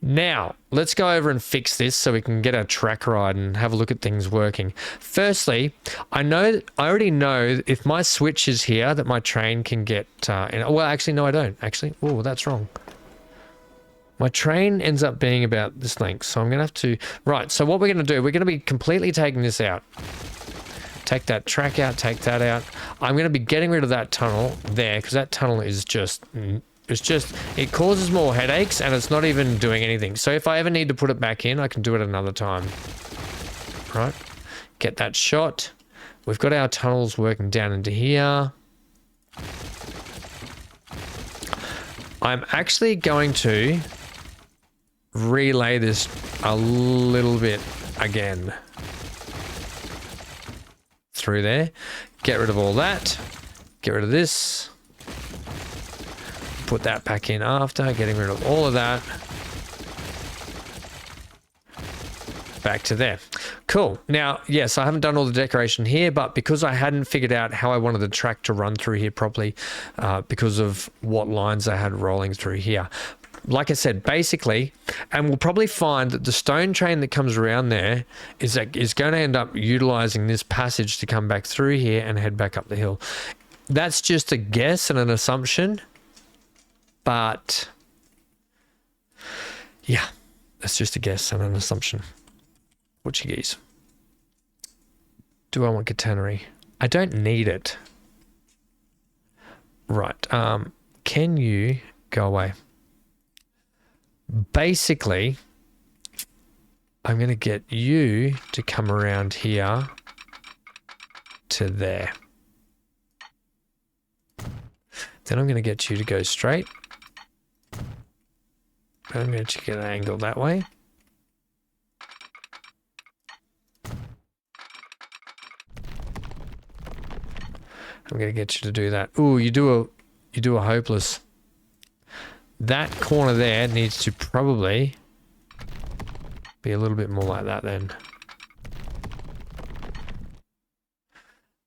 Speaker 1: Now, let's go over and fix this so we can get our track ride and have a look at things working. Firstly, I already know if my switch is here that my train can get, well, actually, no, I don't. Actually, oh, that's wrong. My train ends up being about this length, so I'm going to have to... Right, so what we're going to do, we're going to be completely taking this out. Take that track out, take that out. I'm going to be getting rid of that tunnel there, because that tunnel is just It's just, it causes more headaches and it's not even doing anything. So if I ever need to put it back in, I can do it another time. Right? Get that shot. We've got our tunnels working down into here. I'm actually going to relay this a little bit again. Through there. Get rid of all that. Get rid of this. Put that back in after. Getting rid of all of that. Back to there. Cool. Now, yes, I haven't done all the decoration here, but because I hadn't figured out how I wanted the track to run through here properly, because of what lines I had rolling through here. Like I said, basically, and we'll probably find that the stone train that comes around there is going to end up utilizing this passage to come back through here and head back up the hill. That's just a guess and an assumption, but yeah, that's just a guess and an assumption. What you geese? Do I want catenary? I don't need it. Right. Can you go away? Basically, I'm going to get you to come around here to there. Then I'm going to get you to go straight. I'm going to get an angle that way. I'm going to get you to do that. Ooh, you do a hopeless. That corner there needs to probably be a little bit more like that then.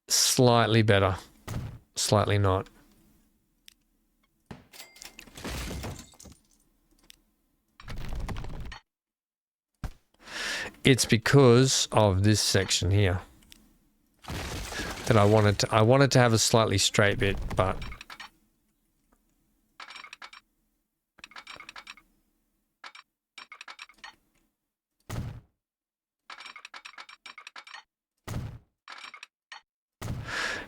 Speaker 1: Slightly better. Slightly not. It's because of this section here that I wanted to have a slightly straight bit, but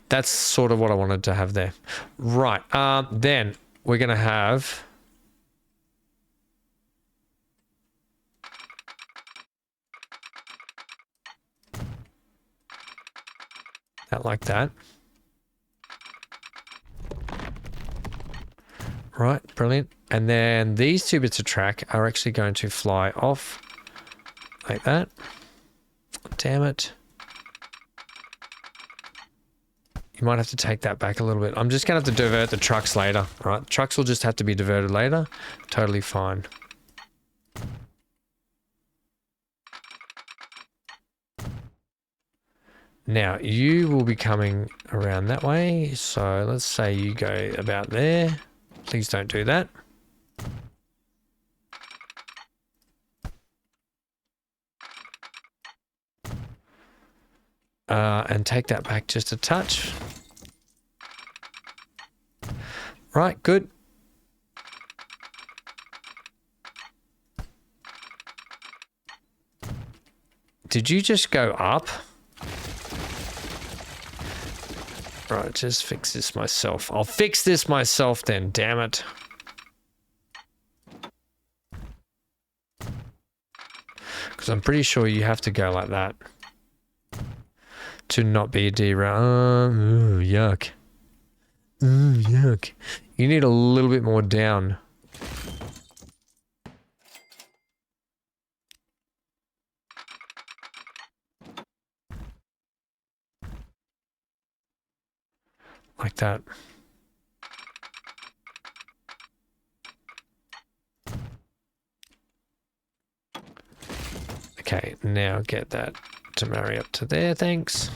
Speaker 1: that's sort of what I wanted to have there. Right. Then we're going to have that like that. Right. Brilliant. And then these two bits of track are actually going to fly off like that. Damn it. You might have to take that back a little bit. I'm just going to have to divert the trucks later, right? Trucks will just have to be diverted later. Totally fine. Now, you will be coming around that way. So let's say you go about there. Please don't do that. And take that back just a touch. Right, good. Did you just go up? Right, just fix this myself. I'll fix this myself then, damn it. Because I'm pretty sure you have to go like that. To not be a derail. Ooh, yuck. Ooh, yuck. You need a little bit more down. Like that. Okay, now get that to marry up to there, thanks.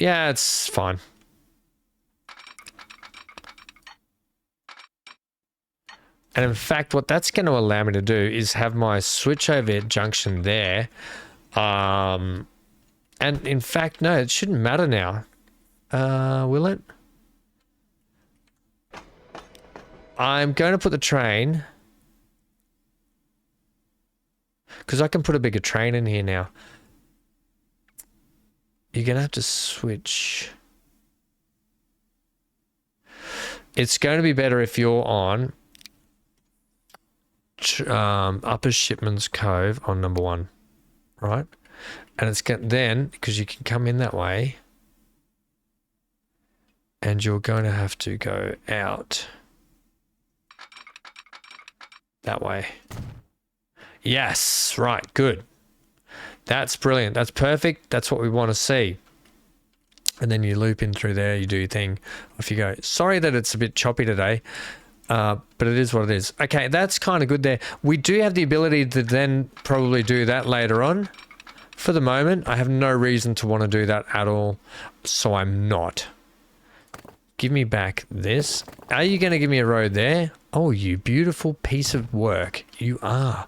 Speaker 1: Yeah, it's fine. And in fact, what that's going to allow me to do is have my switchover junction there. And in fact, no, it shouldn't matter now. Will it? I'm going to put the train. Because I can put a bigger train in here now. You're going to have to switch. it's going to be better if you're on Upper Shipman's Cove on number 1, right? And it's then, because you can come in that way, and you're going to have to go out that way. Yes, right, good. That's brilliant. That's perfect. That's what we want to see. And then you loop in through there, you do your thing, off you go. Sorry that it's a bit choppy today, but it is what it is. Okay, that's kind of good there. We do have the ability to then probably do that later on. For the moment, I have no reason to want to do that at all, so I'm not. Give me back this. Are you going to give me a road there? Oh, you beautiful piece of work. You are.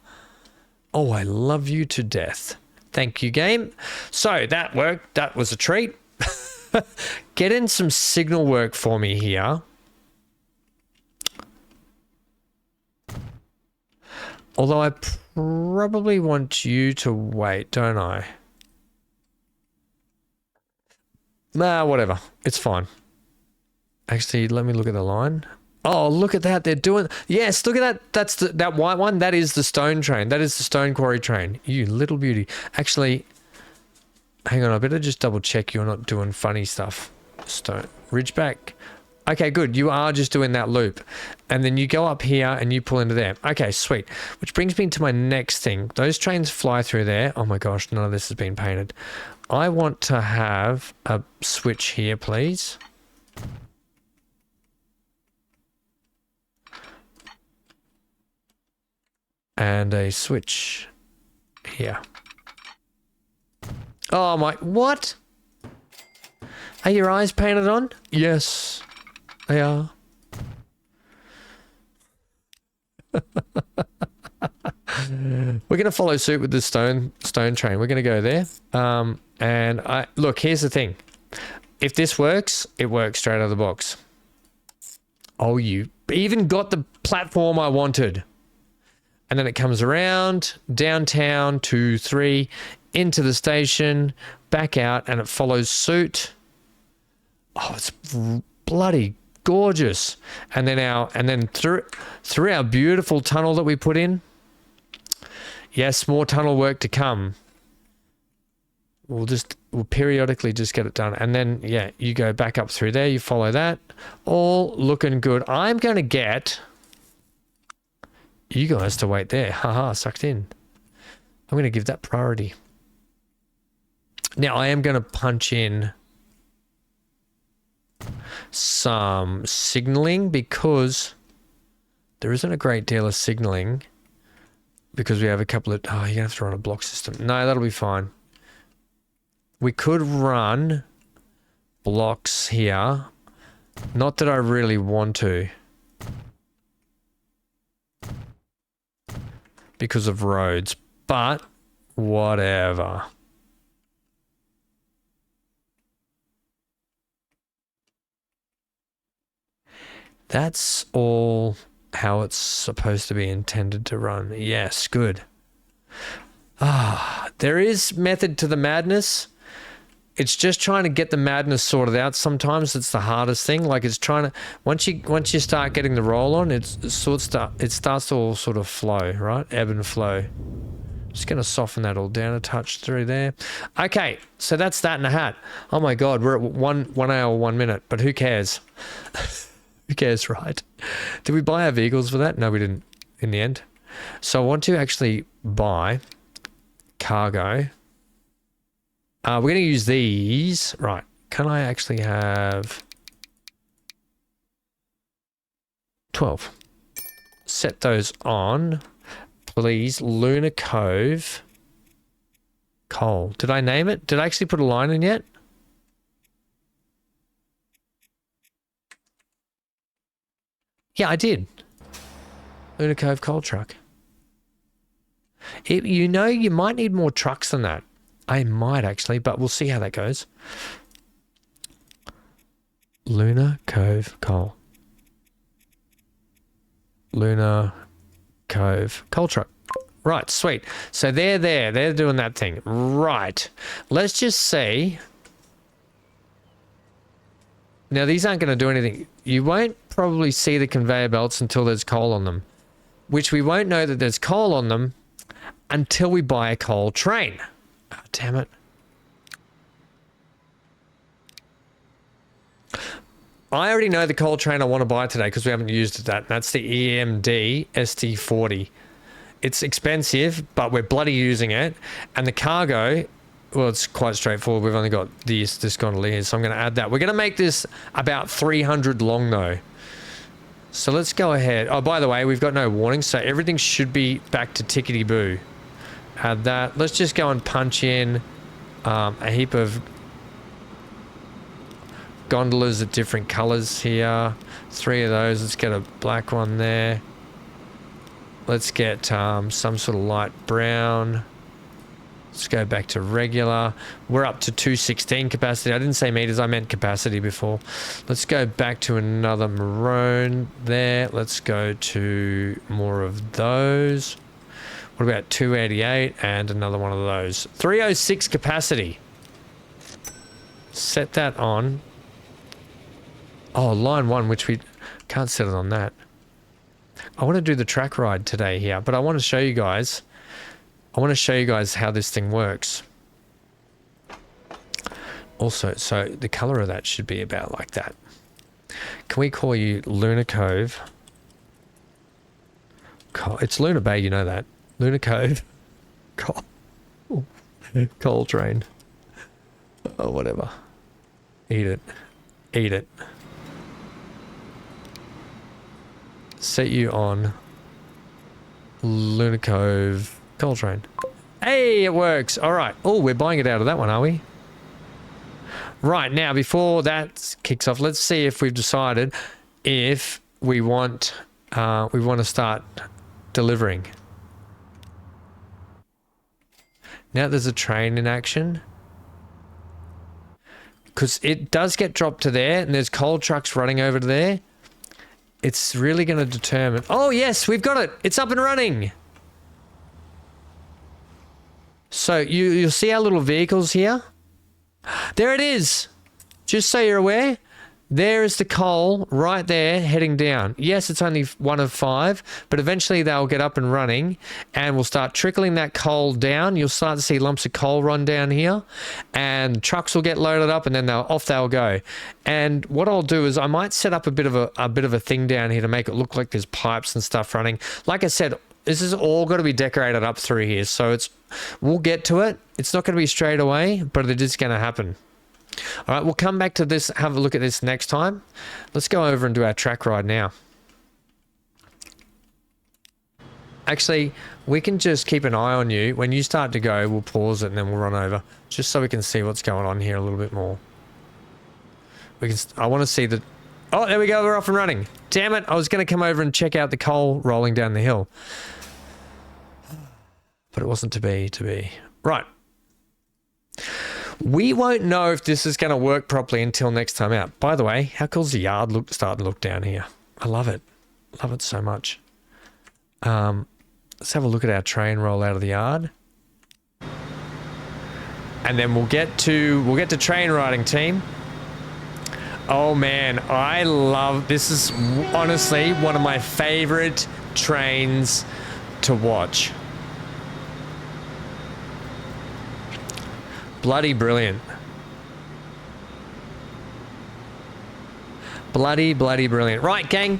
Speaker 1: Oh, I love you to death. Thank you, game. So that worked. That was a treat. Get in some signal work for me here. Although I probably want you to wait, don't I? Nah, whatever. It's fine. Actually, let me look at the line. Oh, look at that. They're doing... Yes, look at that. That's that white one. That is the stone train. That is the stone quarry train. You little beauty. Actually, hang on. I better just double check you're not doing funny stuff. Stone. Ridgeback. Okay, good. You are just doing that loop. And then you go up here and you pull into there. Okay, sweet. Which brings me to my next thing. Those trains fly through there. Oh my gosh, none of this has been painted. I want to have a switch here, please. And a switch here. Oh my, what? Are your eyes painted on? Yes, they are. We're going to follow suit with the stone train. We're going to go there. And look, here's the thing. If this works, it works straight out of the box. Oh, you even got the platform I wanted. And then it comes around, downtown, 2, 3, into the station, back out, and it follows suit. Oh, it's bloody gorgeous. And then through our beautiful tunnel that we put in. Yes, more tunnel work to come. We'll periodically just get it done. And then, yeah, you go back up through there, you follow that. All looking good. I'm going to get... you guys to wait there. Haha, sucked in. I'm going to give that priority. Now, I am going to punch in some signaling because there isn't a great deal of signaling because we have a couple of... oh, you're going to have to run a block system. No, that'll be fine. We could run blocks here. Not that I really want to. Because of roads, but whatever. That's all how it's supposed to be intended to run. Yes, good. There is method to the madness. It's just trying to get the madness sorted out. Sometimes it's the hardest thing. Like it's trying to once you start getting the roll on, it starts to all sort of flow, right? Ebb and flow. Just going to soften that all down a touch through there. Okay, so that's that in a hat. Oh my God, we're at 1 hour 1 minute, but who cares? Who cares, right? Did we buy our vehicles for that? No, we didn't in the end. So I want to actually buy cargo. We're going to use these. Right. Can I actually have 12? Set those on. Please. Lunar Cove. Coal. Did I name it? Did I actually put a line in yet? Yeah, I did. Lunar Cove coal truck. You know, you might need more trucks than that. I might actually, but we'll see how that goes. Lunar Cove coal. Lunar Cove coal truck. Right, sweet. So they're there. They're doing that thing. Right. Let's just see. Now, these aren't going to do anything. You won't probably see the conveyor belts until there's coal on them, which we won't know that there's coal on them until we buy a coal train. Oh, damn it. I already know the coal train I want to buy today because we haven't used that. That's the EMD ST40. It's expensive, but we're bloody using it. And the cargo, well, it's quite straightforward. We've only got this gondoliers, so I'm going to add that. We're going to make this about 300 long, though. So let's go ahead. Oh, by the way, we've got no warning, so everything should be back to tickety-boo. Add that. Let's just go and punch in a heap of gondolas of different colors here. 3 of those. Let's get a black one there. Let's get some sort of light brown. Let's go back to regular. We're up to 216 capacity. I didn't say meters, I meant capacity before. Let's go back to another maroon there. Let's go to more of those. What about 288 and another one of those? 306 capacity. Set that on. Oh, line 1, which we can't set it on that. I want to do the track ride today here, but I want to show you guys. I want to show you guys how this thing works. Also, so the color of that should be about like that. Can we call you Luna Cove? It's Luna Bay, you know that. Luna Cove. Coal train. Oh, whatever. Eat it. Eat it. Set you on Luna Cove coal train. Hey, it works. All right. Oh, we're buying it out of that one, are we? Right, now, before that kicks off, let's see if we've decided if we want to start delivering. Now there's a train in action. Because it does get dropped to there, and there's coal trucks running over to there. It's really going to determine... Oh, yes, we've got it. It's up and running. So you'll see our little vehicles here. There it is. Just so you're aware, there is the coal right there heading down. Yes, it's only 1 of 5, but eventually they'll get up and running and we'll start trickling that coal down. You'll start to see lumps of coal run down here and trucks will get loaded up and then they'll go. And what I'll do is I might set up a bit of a thing down here to make it look like there's pipes and stuff running. Like I said, this is all got to be decorated up through here. So we'll get to it. It's not going to be straight away, but it is going to happen. All right, we'll come back to this, have a look at this next time. Let's go over and do our track ride now. Actually, we can just keep an eye on you. When you start to go, we'll pause it and then we'll run over, just so we can see what's going on here a little bit more. I want to see the... Oh, there we go. We're off and running. Damn it. I was going to come over and check out the coal rolling down the hill. But it wasn't to be. Right. We won't know if this is going to work properly until next time out. By the way, how cool's the yard starting to look down here? I love it. Love it so much. Let's have a look at our train roll out of the yard. And then we'll get to train riding, team. Oh man, I love this. Is honestly one of my favorite trains to watch. Bloody brilliant. Bloody brilliant. Right, gang,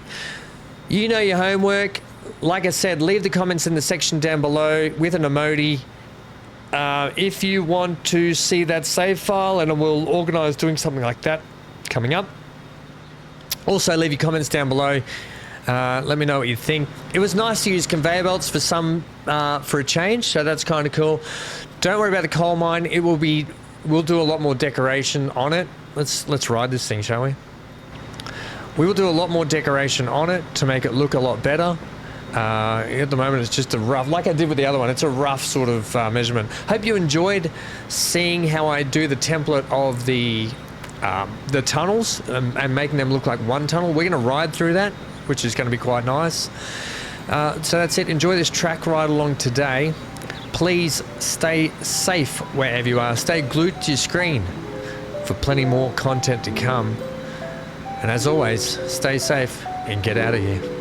Speaker 1: you know your homework. Like I said, leave the comments in the section down below with an emoji. If you want to see that save file, and we'll organise doing something like that coming up. Also, leave your comments down below. Let me know what you think. It was nice to use conveyor belts for a change, so that's kind of cool. Don't worry about the coal mine. We'll do a lot more decoration on it. Let's ride this thing, shall we? We will do a lot more decoration on it to make it look a lot better. At the moment, it's just a rough, like I did with the other one, it's a rough sort of measurement. Hope you enjoyed seeing how I do the template of the tunnels and making them look like one tunnel. We're going to ride through that, which is going to be quite nice. So that's it. Enjoy this track ride along today. Please stay safe wherever you are. Stay glued to your screen for plenty more content to come. And as always, stay safe and get out of here.